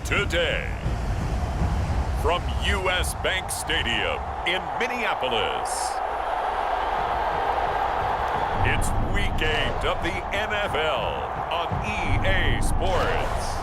today. From U.S. Bank Stadium in Minneapolis, it's Week 8 of the NFL on EA Sports.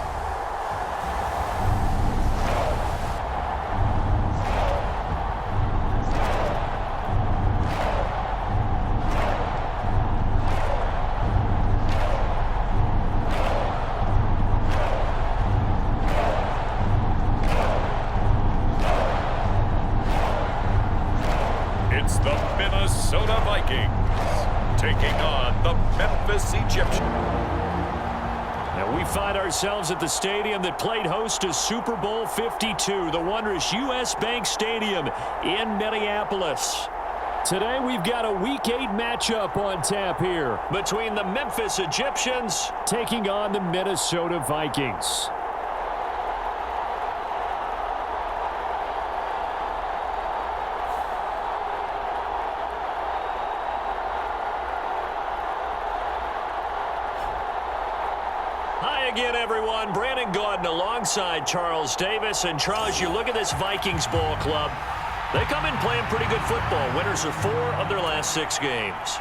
It's the Minnesota Vikings taking on the Memphis Egyptian. Now we find ourselves at the stadium that played host to Super Bowl 52, the wondrous U.S. Bank Stadium in Minneapolis. Today we've got a Week 8 matchup on tap here between the Memphis Egyptians taking on the Minnesota Vikings. Again, everyone, Brandon Gaudin alongside Charles Davis. And Charles, you look at this Vikings ball club. They come in playing pretty good football. Winners of 4 of their last 6 games.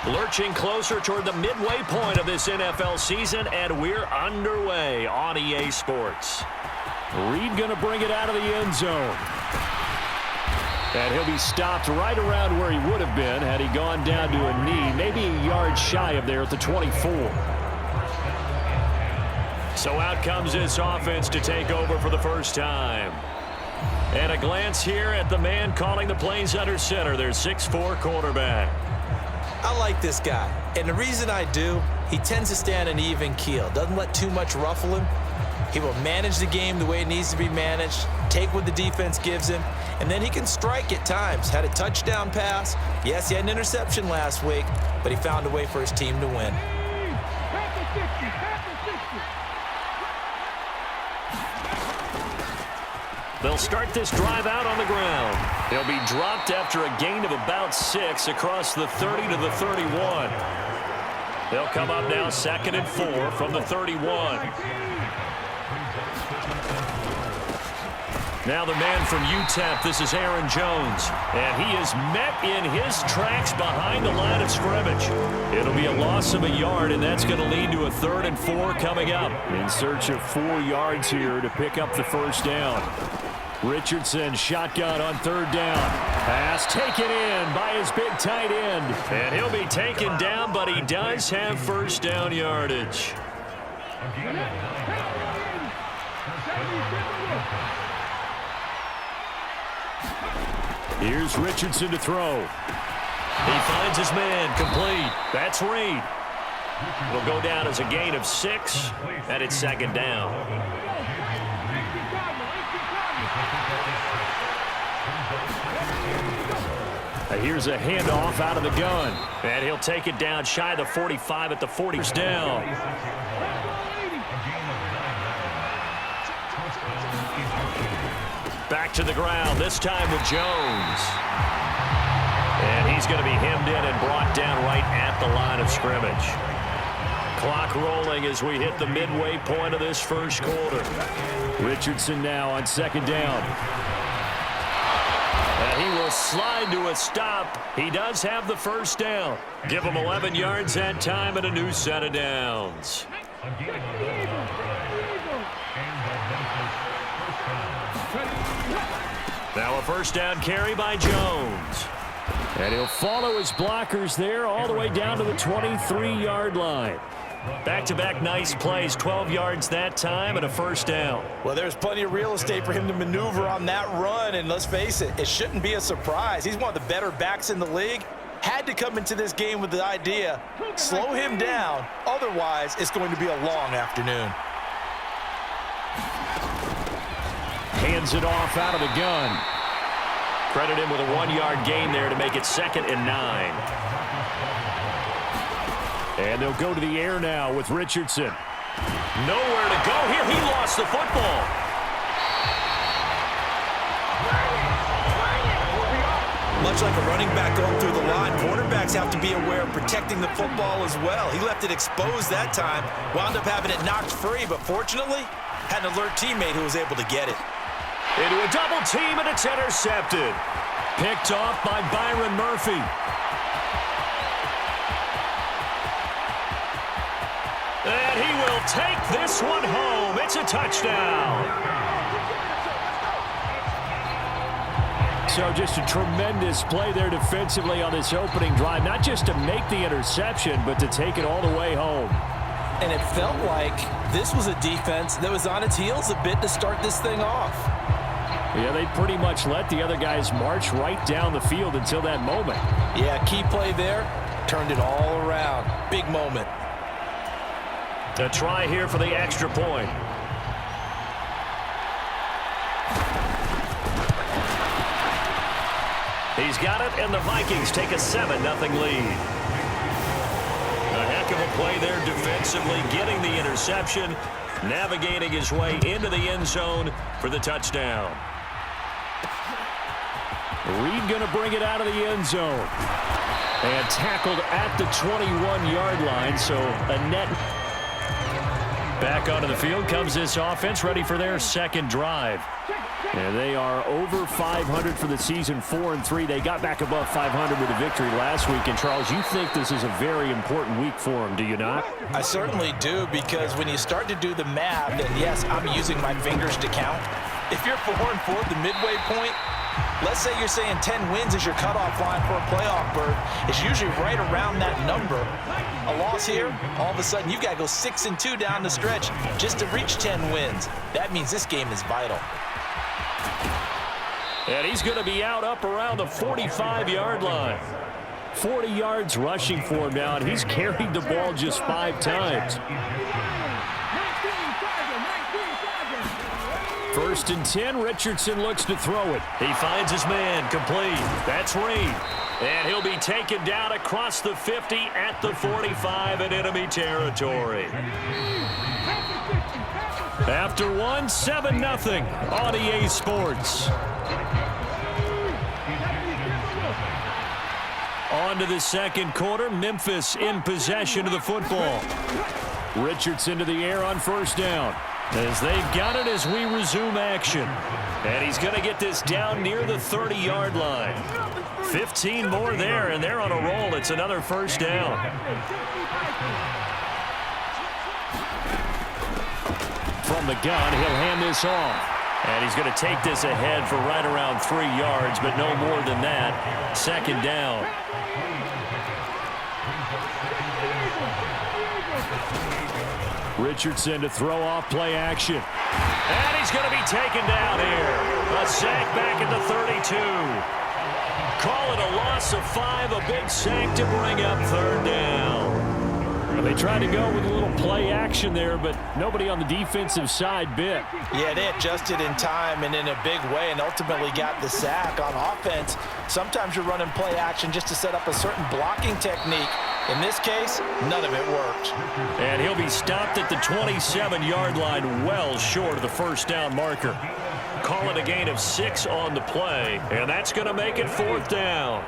Lurching closer toward the midway point of this NFL season, and we're underway on EA Sports. Reed going to bring it out of the end zone. And he'll be stopped right around where he would have been had he gone down to a knee, maybe a yard shy of there at the 24. So out comes this offense to take over for the first time. And a glance here at the man calling the plays under center, their 6'4" quarterback. I like this guy, and the reason I do, he tends to stand an even keel, doesn't let too much ruffle him. He will manage the game the way it needs to be managed, take what the defense gives him, and then he can strike at times. Had a touchdown pass. Yes, he had an interception last week, but he found a way for his team to win. They'll start this drive out on the ground. He'll be dropped after a gain of about 6 across the 30 to the 31. They'll come up now 2nd and 4 from the 31. Now the man from UTEP, this is Aaron Jones. And he is met in his tracks behind the line of scrimmage. It'll be a loss of a yard, and that's going to lead to a 3rd and 4 coming up. In search of 4 yards here to pick up the first down. Richardson shotgun on 3rd down. Pass taken in by his big tight end. And he'll be taken down, but he does have first down yardage. Here's Richardson to throw. He finds his man, complete. That's Reed. It'll go down as a gain of 6, and it's 2nd down. Here's a handoff out of the gun. And he'll take it down shy of the 45 at the 40's down. Back to the ground, this time with Jones. And he's going to be hemmed in and brought down right at the line of scrimmage. Clock rolling as we hit the midway point of this first quarter. Richardson now on 2nd down. And he will slide to a stop. He does have the first down. Give him 11 yards that time and a new set of downs. Now a first down carry by Jones. And he'll follow his blockers there all the way down to the 23-yard line. Back-to-back nice plays, 12 yards that time and a first down. Well, there's plenty of real estate for him to maneuver on that run, and let's face it, it shouldn't be a surprise. He's one of the better backs in the league. Had to come into this game with the idea, slow him down, otherwise it's going to be a long afternoon. Hands it off out of the gun. Credit him with a 1-yard gain there to make it 2nd and 9. And they'll go to the air now with Richardson. Nowhere to go here. He lost the football. Much like a running back going through the line, cornerbacks have to be aware of protecting the football as well. He left it exposed that time, wound up having it knocked free, but fortunately, Had an alert teammate who was able to get it. Into a double team, and it's intercepted. Picked off by Byron Murphy. And he will take this one home. It's a touchdown. So just a tremendous play there defensively on this opening drive. Not just to make the interception, but to take it all the way home. And it felt like this was a defense that was on its heels a bit to start this thing off. Yeah, they pretty much let the other guys march right down the field until that moment. Yeah, key play there. Turned it all around. Big moment. A try here for the extra point. He's got it, and the Vikings take a 7-0 lead. A heck of a play there defensively, getting the interception, navigating his way into the end zone for the touchdown. Reed going to bring it out of the end zone. And tackled at the 21-yard line, so a net. Back onto the field comes this offense, ready for their second drive. And they are over 500 for the season, 4-3. They got back above 500 with a victory last week. And, Charles, you think this is a very important week for them, do you not? I certainly do, because when you start to do the math, and yes, I'm using my fingers to count. If you're 4-4 at the midway point, let's say you're saying 10 wins is your cutoff line for a playoff berth. It's usually right around that number. A loss here, all of a sudden you've got to go 6-2 down the stretch just to reach 10 wins. That means this game is vital. And he's going to be out up around the 45-yard line. 40 yards rushing for him now, and he's carried the ball just 5 times. 1st and 10, Richardson looks to throw it. He finds his man, complete. That's Reed. And he'll be taken down across the 50 at the 45 in enemy territory. After 7-0 on EA Sports. On to the second quarter. Memphis in possession of the football. Richardson to the air on 1st down. As they've got it as we resume action. And he's going to get this down near the 30-yard line. 15 more there, and they're on a roll. It's another 1st down. From the gun, he'll hand this off. And he's going to take this ahead for right around 3 yards, but no more than that. 2nd down. Richardson to throw off play action. And he's going to be taken down here. A sack back at the 32. Call it a loss of 5, a big sack to bring up 3rd down. They tried to go with a little play action there, but nobody on the defensive side bit. Yeah, they adjusted in time and in a big way and ultimately got the sack. On offense, sometimes you're running play action just to set up a certain blocking technique. In this case, none of it worked. And he'll be stopped at the 27-yard line, well short of the 1st down marker. Call it a gain of 6 on the play, and that's going to make it 4th down.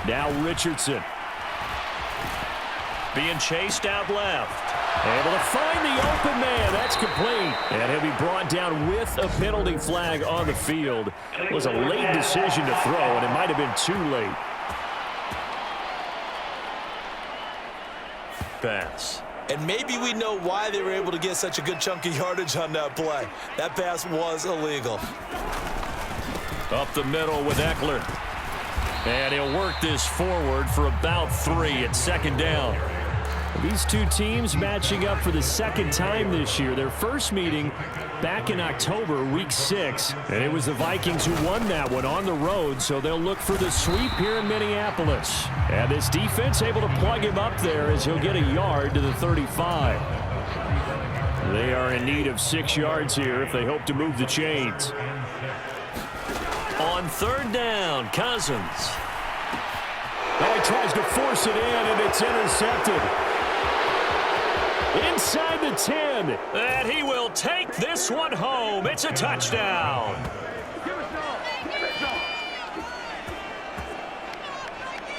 Now Richardson. Being chased out left. Able to find the open man. That's complete. And he'll be brought down with a penalty flag on the field. It was a late decision to throw, and it might have been too late. Pass. And maybe we know why they were able to get such a good chunk of yardage on that play. That pass was illegal. Up the middle with Eckler. And he'll work this forward for about 3 at 2nd down. These two teams matching up for the 2nd time this year. Their first meeting back in October, week 6. And it was the Vikings who won that one on the road, so they'll look for the sweep here in Minneapolis. And this defense able to plug him up there as he'll get a yard to the 35. They are in need of 6 yards here if they hope to move the chains. On 3rd down, Cousins. Now he tries to force it in, and it's intercepted. Inside the 10. And he will take this one home. It's a touchdown.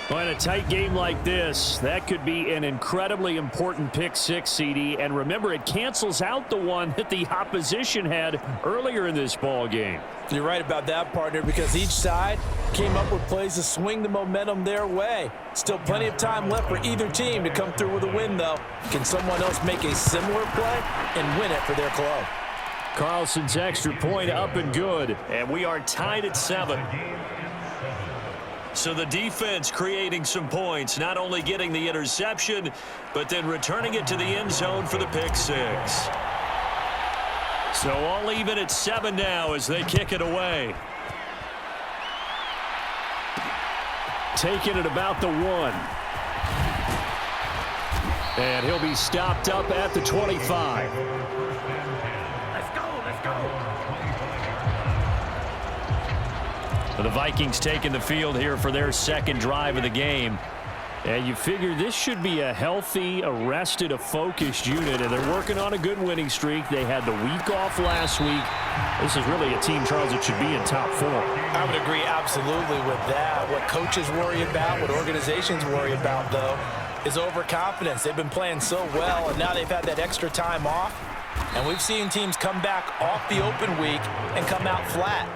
Well, in a tight game like this, that could be an incredibly important pick six, CD. And remember, it cancels out the one that the opposition had earlier in this ball game. You're right about that, partner, because each side came up with plays to swing the momentum their way. Still plenty of time left for either team to come through with a win, though. Can someone else make a similar play and win it for their club? Carlson's extra point up and good. And we are tied at 7. So the defense creating some points, not only getting the interception, but then returning it to the end zone for the pick six. So all even at 7 now as they kick it away. Taking it about the 1. And he'll be stopped up at the 25. Let's go. The Vikings taking the field here for their second drive of the game. And you figure this should be a healthy, a focused unit, and they're working on a good winning streak. They had the week off last week. This is really a team, Charles, that should be in top 4. I would agree absolutely with that. What coaches worry about, what organizations worry about, though, is overconfidence. They've been playing so well, and now they've had that extra time off. And we've seen teams come back off the open week and come out flat.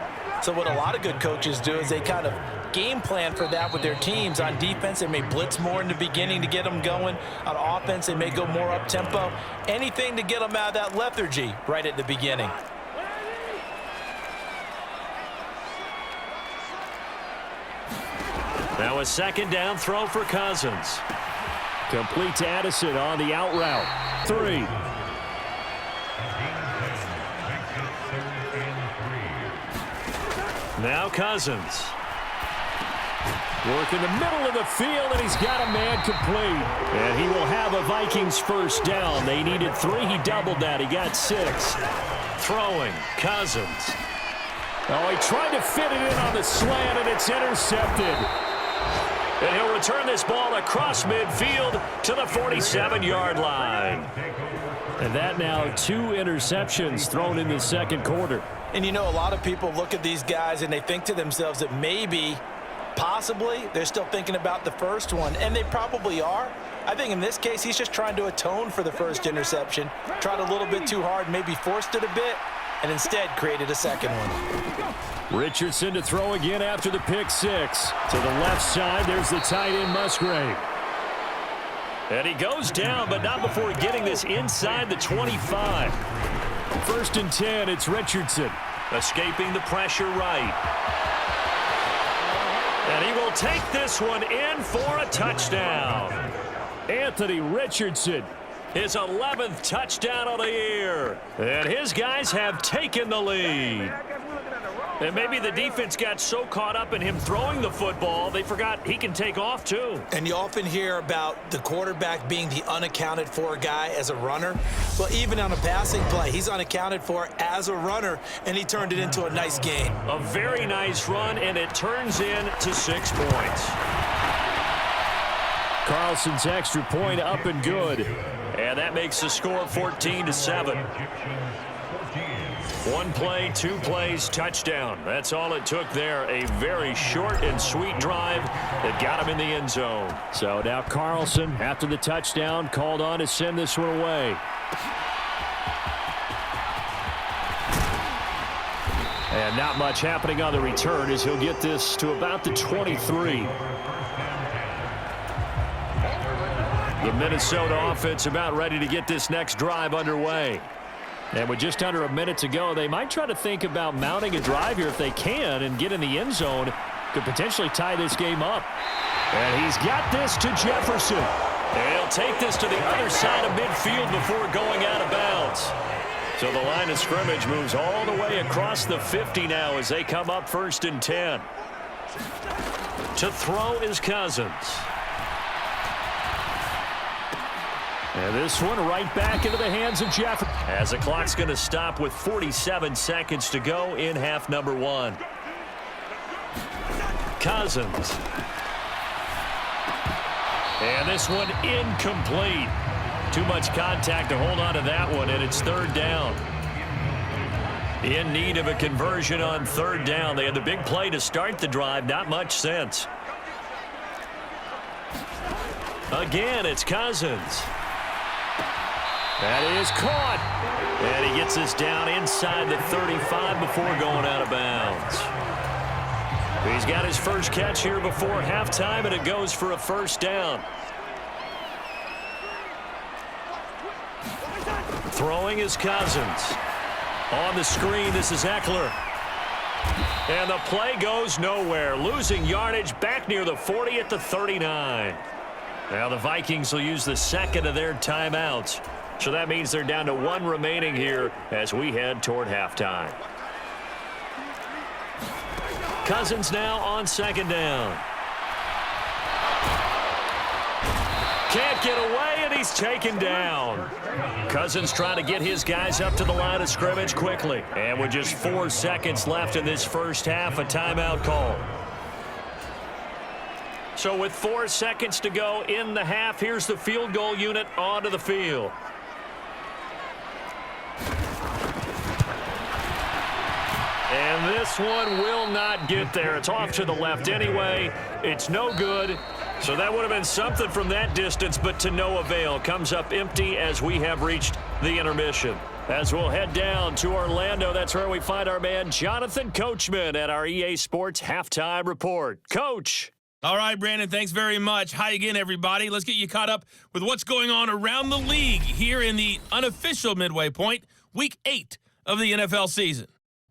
So what a lot of good coaches do is they kind of game plan for that with their teams. On defense, they may blitz more in the beginning to get them going. On offense, they may go more up-tempo. Anything to get them out of that lethargy right at the beginning. Now a second down throw for Cousins. Complete to Addison on the out route. 3. Now Cousins. Work in the middle of the field, and he's got a man complete. And he will have a Vikings first down. They needed 3. He doubled that. He got 6. Throwing. Cousins. Oh, he tried to fit it in on the slant, and it's intercepted. And he'll return this ball across midfield to the 47-yard line. And that now 2 interceptions thrown in the second quarter. And you know, a lot of people look at these guys and they think to themselves that maybe, possibly, they're still thinking about the first one. And they probably are. I think in this case, he's just trying to atone for the first interception. Tried a little bit too hard, maybe forced it a bit, and instead created a second one. Richardson to throw again after the pick six. To the left side, there's the tight end Musgrave. And he goes down, but not before getting this inside the 25. First and 10, it's Richardson. Escaping the pressure right. And he will take this one in for a touchdown. Anthony Richardson, his 11th touchdown of the year. And his guys have taken the lead. And maybe the defense got so caught up in him throwing the football, they forgot he can take off too. And you often hear about the quarterback being the unaccounted for guy as a runner. Well, even on a passing play, he's unaccounted for as a runner, and he turned it into a nice gain. A very nice run, and it turns into 6 points. Carlson's extra point up and good. And that makes the score 14-7. 1 play, 2 plays, touchdown. That's all it took there. A very short and sweet drive that got him in the end zone. So now Carlson, after the touchdown, called on to send this one away. And not much happening on the return as he'll get this to about the 23. The Minnesota offense about ready to get this next drive underway. And with just under a minute to go, they might try to think about mounting a drive here if they can and get in the end zone. Could potentially tie this game up. And he's got this to Jefferson. And he'll take this to the other side of midfield before going out of bounds. So the line of scrimmage moves all the way across the 50 now as they come up 1st and 10. To throw is Cousins. And this one right back into the hands of Jefferson. As the clock's going to stop with 47 seconds to go in half number 1. Cousins. And this one incomplete. Too much contact to hold on to that one, and it's 3rd down. In need of a conversion on 3rd down. They had the big play to start the drive. Not much sense. Again, it's Cousins. That is caught. And he gets us down inside the 35 before going out of bounds. He's got his first catch here before halftime, and it goes for a first down. Throwing is Cousins. On the screen, this is Eckler. And the play goes nowhere. Losing yardage back near the 40 at the 39. Now the Vikings will use the second of their timeouts. So that means they're down to one remaining here as we head toward halftime. Cousins now on second down. Can't get away, and he's taken down. Cousins trying to get his guys up to the line of scrimmage quickly. And with just 4 seconds left in this first half, a timeout call. So with 4 seconds to go in the half, here's the field goal unit onto the field. And this one will not get there. It's off to the left anyway. It's no good. So that would have been something from that distance, but to no avail. Comes up empty as we have reached the intermission. As we'll head down to Orlando, that's where we find our man Jonathan Coachman at our EA Sports Halftime Report. Coach. All right, Brandon, thanks very much. Hi again, everybody. Let's get you caught up with what's going on around the league here in the unofficial midway point, Week 8 of the NFL season.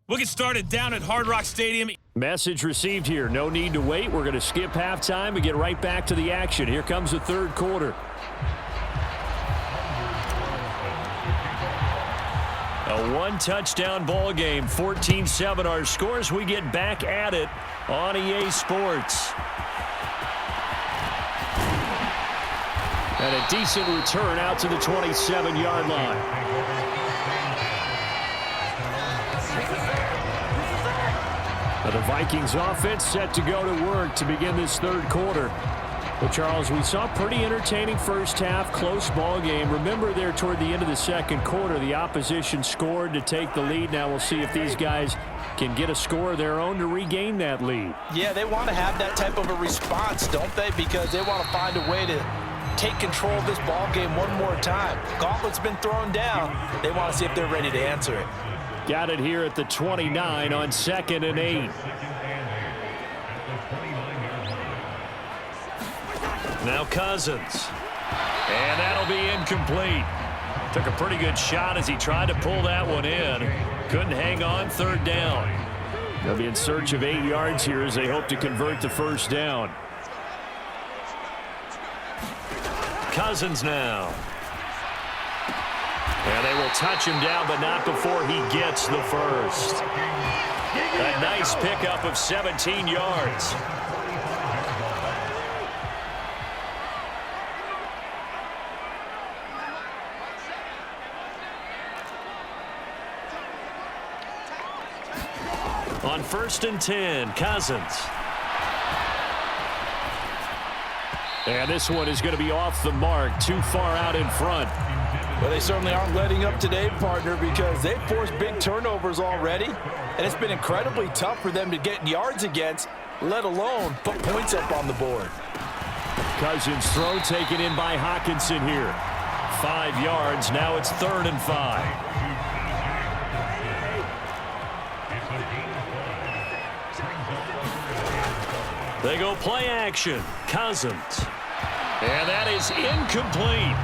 We'll get started down at Hard Rock Stadium. Message received here. No need to wait. We're going to skip halftime and get right back to the action. Here comes the third quarter. A one-touchdown ball game, 14-7 our scores. We get back at it on EA Sports. And a decent return out to the 27-yard line. The Vikings offense set to go to work to begin this third quarter. But, Charles, we saw pretty entertaining first half, close ball game. Remember there toward the end of the second quarter, the opposition scored to take the lead. Now we'll see if these guys can get a score of their own to regain that lead. Yeah, they want to have that type of a response, don't they? Because they want to find a way to take control of this ball game one more time. Gauntlet's been thrown down. They want to see if they're ready to answer it. Got it here at the 29 on 2nd and 8. Now Cousins. And that'll be incomplete. Took a pretty good shot as he tried to pull that one in. Couldn't hang on, third down. They'll be in search of 8 yards here as they hope to convert the first down. Cousins now. And they will touch him down, but not before he gets the first. A nice pickup of 17 yards. On 1st and 10, Cousins. And this one is going to be off the mark, too far out in front. Well, they certainly aren't letting up today, partner, because they've forced big turnovers already, and it's been incredibly tough for them to get yards against, let alone put points up on the board. Cousins' throw taken in by Hawkinson here. 5 yards. Now it's 3rd and 5. They go play action. Cousins. And that is incomplete.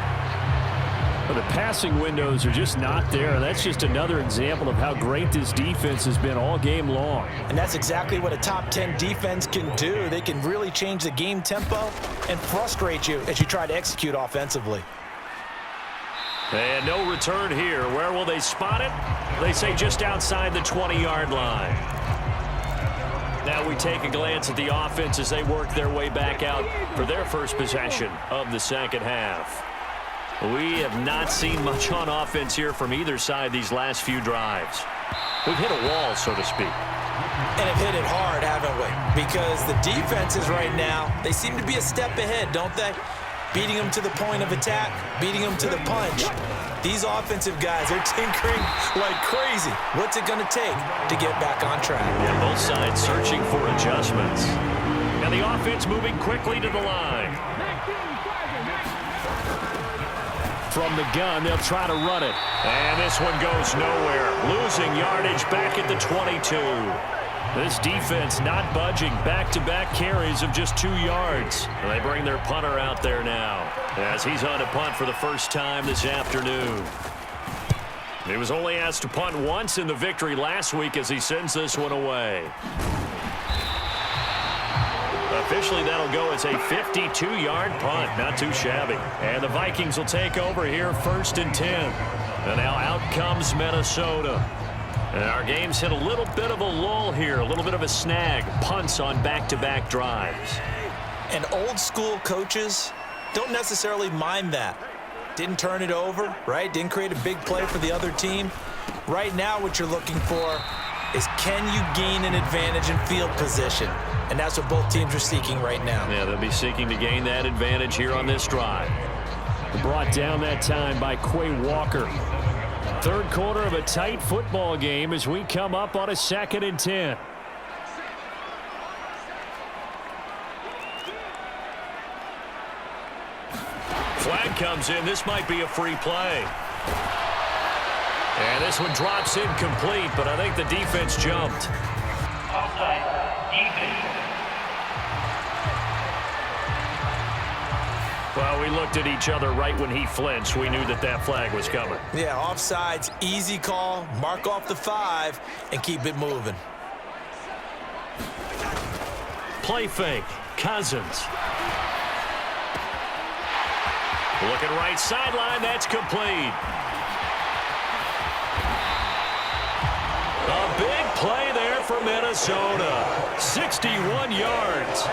Well, the passing windows are just not there. That's just another example of how great this defense has been all game long. And that's exactly what a top 10 defense can do. They can really change the game tempo and frustrate you as you try to execute offensively. And no return here. Where will they spot it? They say just outside the 20-yard line. Now we take a glance at the offense as they work their way back out for their first possession of the second half. We have not seen much on offense here from either side these last few drives. We've hit a wall, so to speak. And have hit it hard, haven't we? Because the defenses right now, they seem to be a step ahead, don't they? Beating them to the point of attack, beating them to the punch. These offensive guys, they're tinkering like crazy. What's it going to take to get back on track? And both sides searching for adjustments. And the offense moving quickly to the line. from the gun. They'll try to run it. And this one goes nowhere. Losing yardage back at the 22. This defense not budging. Back-to-back carries of just 2 yards. And they bring their punter out there now as he's on to punt for the first time this afternoon. He was only asked to punt once in the victory last week as he sends this one away. Officially, that'll go as a 52-yard punt. Not too shabby. And the Vikings will take over here 1st and 10. And now out comes Minnesota. And our game's hit a little bit of a lull here, a little bit of a snag. Punts on back-to-back drives. And old-school coaches don't necessarily mind that. Didn't turn it over, right? Didn't create a big play for the other team. Right now, what you're looking for is can you gain an advantage in field position? And that's what both teams are seeking right now. Yeah, they'll be seeking to gain that advantage here on this drive. Brought down that time by Quay Walker. Third quarter of a tight football game as we come up on a 2nd and 10. Flag comes in. This might be a free play. And this one drops incomplete, but I think the defense jumped. Offside. Defense. Well, we looked at each other right when he flinched. We knew that that flag was coming. Yeah, offsides, easy call, mark off the 5, and keep it moving. Play fake. Cousins. Looking right sideline. That's complete. A big play there for Minnesota. 61 yards.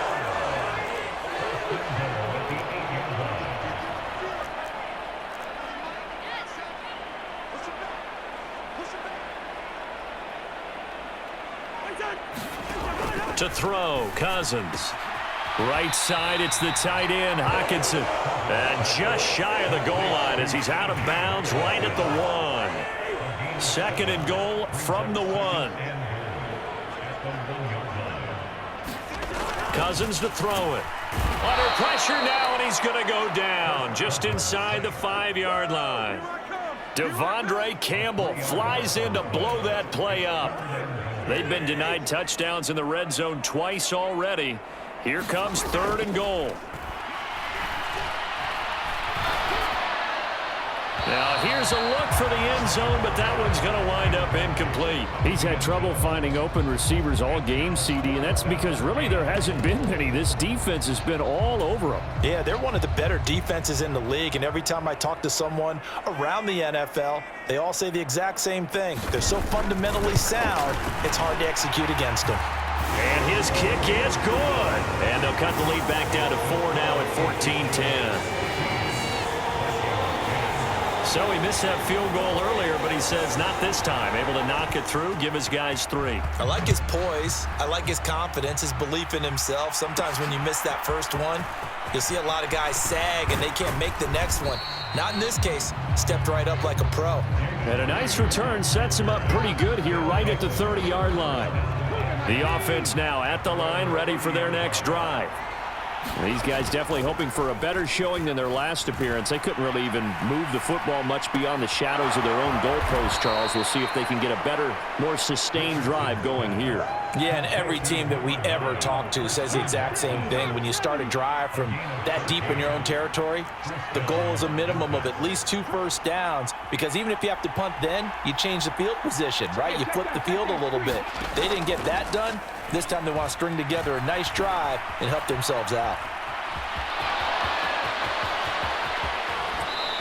To throw, Cousins. Right side, it's the tight end, Hockenson. And just shy of the goal line as he's out of bounds right at the 1. 2nd and goal from the 1. Cousins to throw it. Under pressure now, and he's going to go down just inside the 5-yard line. Devondre Campbell flies in to blow that play up. They've been denied touchdowns in the red zone twice already. Here comes 3rd and goal. Now here's a look for the end zone, but that one's going to wind up incomplete. He's had trouble finding open receivers all game, CD, and that's because really there hasn't been many. This defense has been all over them. Yeah, they're one of the better defenses in the league, and every time I talk to someone around the NFL, they all say the exact same thing. They're so fundamentally sound, it's hard to execute against them. And his kick is good. And they'll cut the lead back down to 4 now at 14-10. So he missed that field goal earlier, but he says not this time. Able to knock it through, give his guys 3. I like his poise. I like his confidence, his belief in himself. Sometimes when you miss that first one, you'll see a lot of guys sag and they can't make the next one. Not in this case. Stepped right up like a pro. And a nice return sets him up pretty good here right at the 30-yard line. The offense now at the line, ready for their next drive. These guys definitely hoping for a better showing than their last appearance. They couldn't really even move the football much beyond the shadows of their own goalpost, Charles. We'll see if they can get a better, more sustained drive going here. Yeah, and every team that we ever talk to says the exact same thing. When you start a drive from that deep in your own territory, the goal is a minimum of at least 2 first downs, because even if you have to punt then, you change the field position, right? You flip the field a little bit. They didn't get that done. This time they want to string together a nice drive and help themselves out.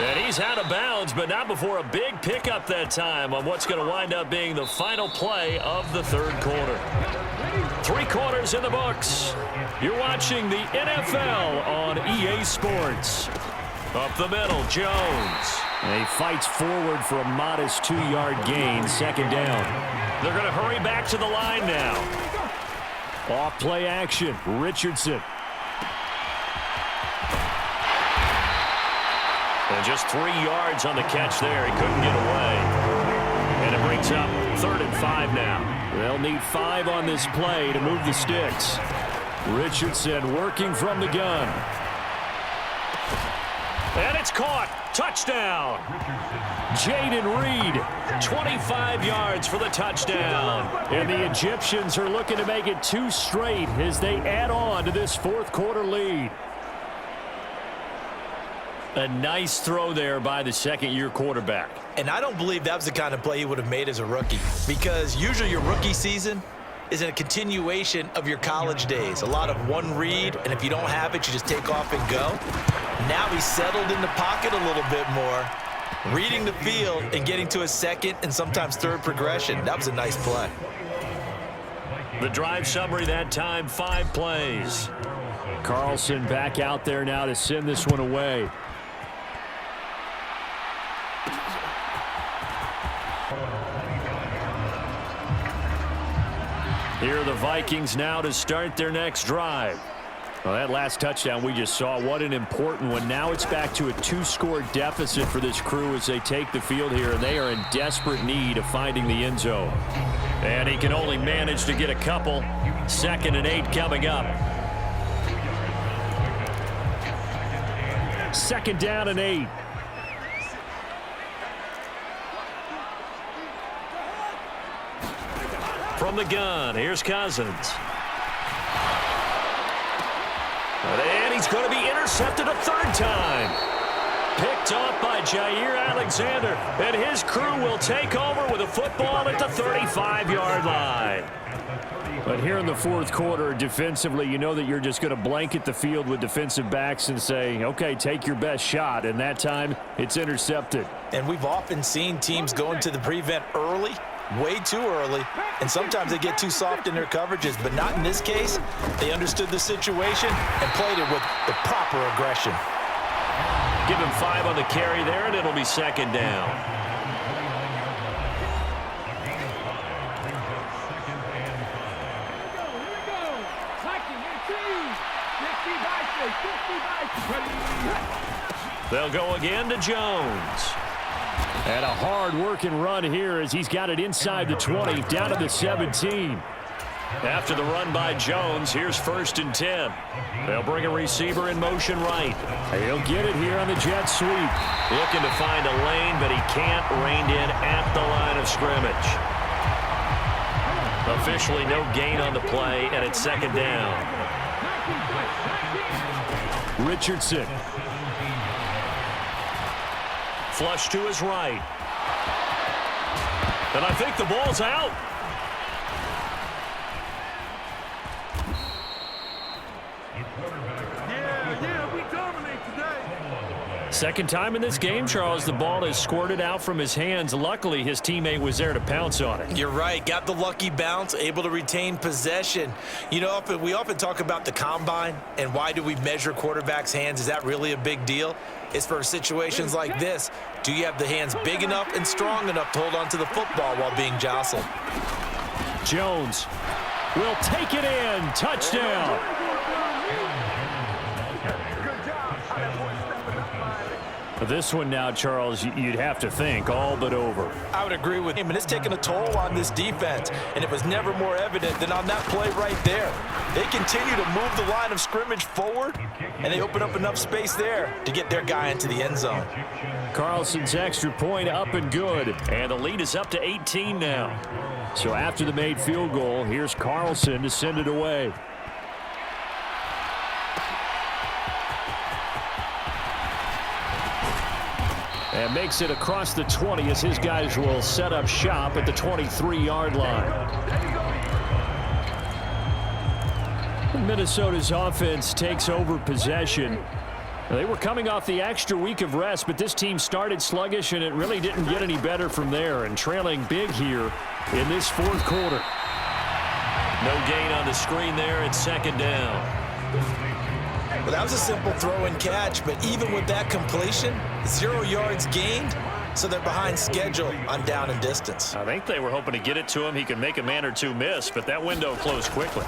And he's out of bounds, but not before a big pickup that time on what's going to wind up being the final play of the 3rd quarter. 3 quarters in the books. You're watching the NFL on EA Sports. Up the middle, Jones. And he fights forward for a modest 2-yard gain, 2nd down. They're going to hurry back to the line now. Off play action, Richardson. And just 3 yards on the catch there. He couldn't get away. And it brings up 3rd and 5 now. They'll need 5 on this play to move the sticks. Richardson working from the gun. And it's caught. Touchdown. Jaden Reed, 25 yards for the touchdown. And the Egyptians are looking to make it 2 straight as they add on to this fourth quarter lead. A nice throw there by the second-year quarterback. And I don't believe that was the kind of play he would have made as a rookie, because usually your rookie season is a continuation of your college days. A lot of one read, and if you don't have it, you just take off and go. Now he's settled in the pocket a little bit more, reading the field and getting to his second and sometimes third progression. That was a nice play. The drive summary that time, 5 plays. Carlson back out there now to send this one away. Here are the Vikings now to start their next drive. Well, that last touchdown we just saw, what an important one. Now it's back to a 2-score deficit for this crew as they take the field here, and they are in desperate need of finding the end zone. And he can only manage to get a couple. 2nd and 8 coming up. 2nd down and 8. From the gun, here's Cousins. And he's going to be intercepted a 3rd time. Picked off by Jair Alexander. And his crew will take over with a football at the 35-yard line. But here in the fourth quarter, defensively, you know that you're just going to blanket the field with defensive backs and say, okay, take your best shot. And that time, it's intercepted. And we've often seen teams go into the prevent early, way too early, and sometimes they get too soft in their coverages, but not in this case. They understood the situation and played it with the proper aggression. Give him 5 on the carry there, and it'll be 2nd down. They'll go again to Jones. And a hard-working run here as he's got it inside the 20, down to the 17. After the run by Jones, here's 1st and 10. They'll bring a receiver in motion right. He'll get it here on the jet sweep. Looking to find a lane, but he can't. Reined in at the line of scrimmage. Officially no gain on the play, and it's 2nd down. Richardson. Flush to his right. And I think the ball's out. Yeah, we dominate today. Second time in this game, Charles, the ball is squirted out from his hands. Luckily, his teammate was there to pounce on it. You're right. Got the lucky bounce, able to retain possession. You know, we often talk about the combine and why do we measure quarterbacks' hands. Is that really a big deal? It's for situations like this. Do you have the hands big enough and strong enough to hold on to the football while being jostled? Jones will take it in. Touchdown. This one now, Charles, you'd have to think all but over. I would agree with him, and it's taken a toll on this defense, and it was never more evident than on that play right there. They continue to move the line of scrimmage forward, and they open up enough space there to get their guy into the end zone. Carlson's extra point up and good. And the lead is up to 18 now. So after the made field goal, here's Carlson to send it away. And makes it across the 20 as his guys will set up shop at the 23-yard line. Minnesota's offense takes over possession. They were coming off the extra week of rest, but this team started sluggish, and it really didn't get any better from there. And trailing big here in this fourth quarter. No gain on the screen there. It's 2nd down. Well, that was a simple throw and catch, but even with that completion, 0 yards gained, so they're behind schedule on down and distance. I think they were hoping to get it to him. He could make a man or two miss, but that window closed quickly.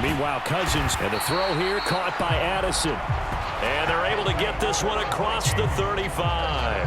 Meanwhile, Cousins, and the throw here caught by Addison. And they're able to get this one across the 35.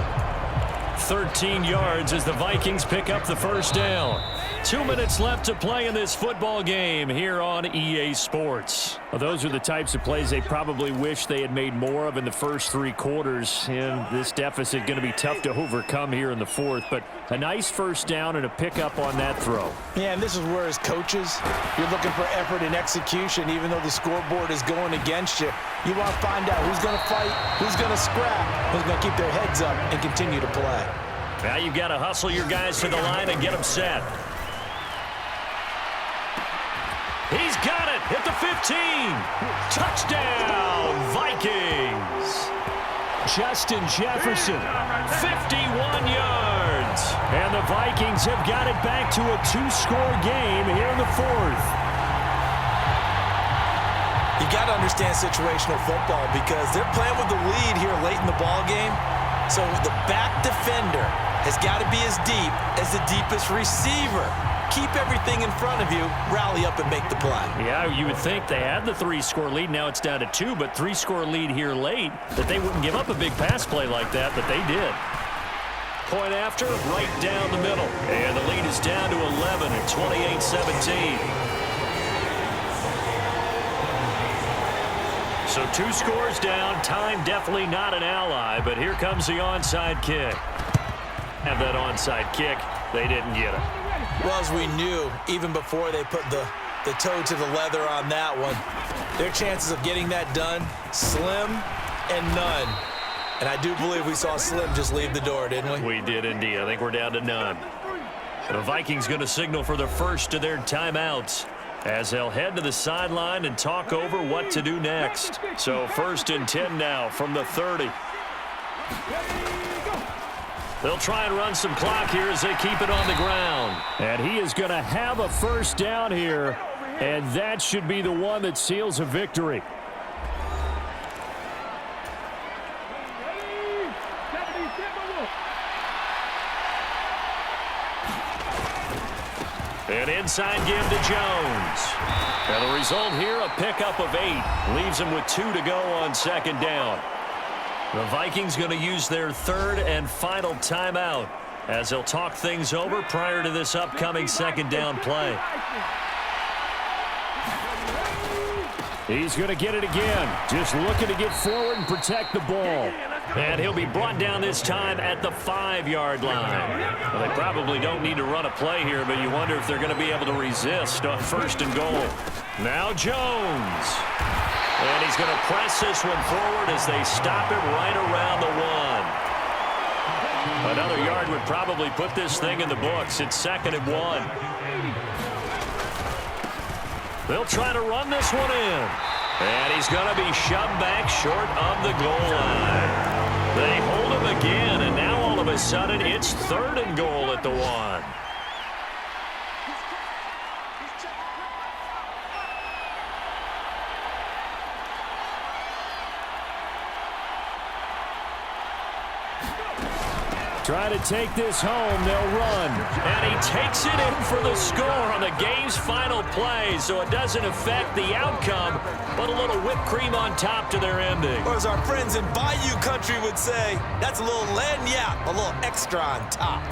13 yards as the Vikings pick up the first down. 2 minutes left to play in this football game here on EA Sports. Well, those are the types of plays they probably wish they had made more of in the first 3 quarters. And this deficit going to be tough to overcome here in the fourth. But a nice first down and a pickup on that throw. Yeah, and this is where, as coaches, you're looking for effort and execution. Even though the scoreboard is going against you, you want to find out who's going to fight, who's going to scrap, who's going to keep their heads up and continue to play. Now you've got to hustle your guys to the line and get them set. He's got it at the 15. Touchdown, Vikings. Justin Jefferson, 51 yards. And the Vikings have got it back to a 2-score game here in the fourth. You got to understand situational football because they're playing with the lead here late in the ball game. So the back defender has got to be as deep as the deepest receiver. Keep everything in front of you, rally up and make the play. Yeah, you would think they had the 3-score lead. Now it's down to 2, but 3-score lead here late, that they wouldn't give up a big pass play like that, but they did. Point after, right down the middle. And the lead is down to 11 at 28-17. So 2 scores down. Time definitely not an ally, but here comes the onside kick. Have that onside kick. They didn't get it. Well, as we knew, even before they put the toe to the leather on that one, their chances of getting that done, slim and none. And I do believe we saw Slim just leave the door, didn't we? We did indeed. I think we're down to none. The Vikings going to signal for the first of their timeouts as they'll head to the sideline and talk over what to do next. So 1st and 10 now from the 30. They'll try and run some clock here as they keep it on the ground. And he is going to have a first down here, and that should be the one that seals a victory. An inside give to Jones. And the result here, a pickup of 8. Leaves him with 2 to go on 2nd down. The Vikings going to use their 3rd and final timeout as they'll talk things over prior to this upcoming 2nd down play. He's going to get it again. Just looking to get forward and protect the ball. And he'll be brought down this time at the 5-yard line. Well, they probably don't need to run a play here, but you wonder if they're going to be able to resist on 1st and goal. Now Jones. And he's going to press this one forward as they stop it right around the 1. Another yard would probably put this thing in the books. It's 2nd and 1. They'll try to run this one in. And he's going to be shoved back short of the goal line. They hold him again, and now all of a sudden it's 3rd and goal at the 1. Try to take this home. They'll run. And he takes it in for the score on the game's final play, so it doesn't affect the outcome, but a little whipped cream on top to their ending. Or as our friends in Bayou Country would say, that's a little lagniappe, a little extra on top.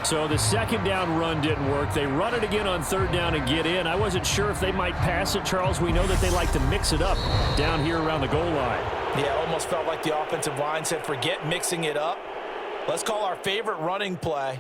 So the 2nd down run didn't work. They run it again on 3rd down and get in. I wasn't sure if they might pass it, Charles. We know that they like to mix it up down here around the goal line. Yeah, almost felt like the offensive line said, forget mixing it up. Let's call our favorite running play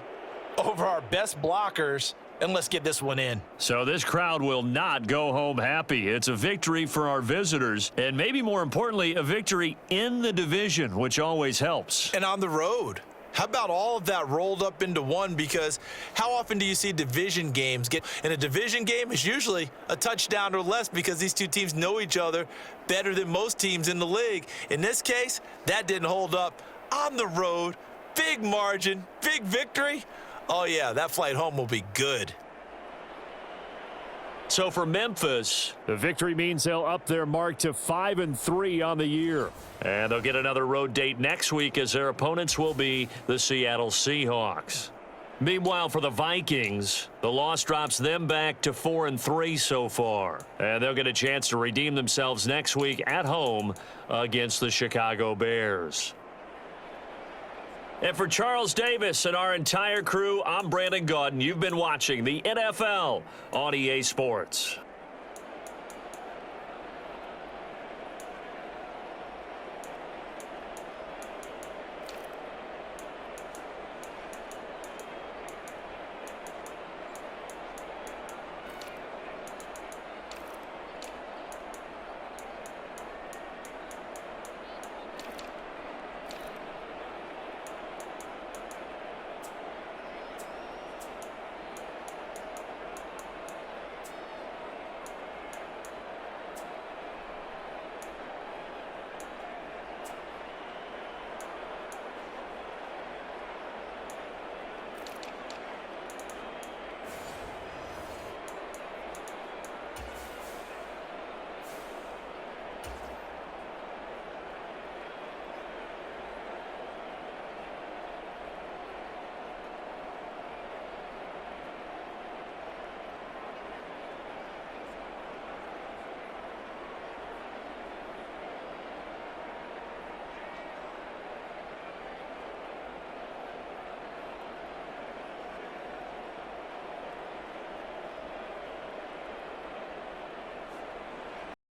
over our best blockers, and let's get this one in. So this crowd will not go home happy. It's a victory for our visitors, and maybe more importantly, a victory in the division, which always helps. And on the road. How about all of that rolled up into one? Because how often do you see division games get in a division game? Is usually a touchdown or less because these two teams know each other better than most teams in the league. In this case, that didn't hold up. On the road, big margin, big victory. Oh, yeah, that flight home will be good. So for Memphis, the victory means they'll up their mark to 5-3 on the year. And they'll get another road date next week as their opponents will be the Seattle Seahawks. Meanwhile, for the Vikings, the loss drops them back to 4-3 so far. And they'll get a chance to redeem themselves next week at home against the Chicago Bears. And for Charles Davis and our entire crew, I'm Brandon Gaudin. You've been watching the NFL on EA Sports.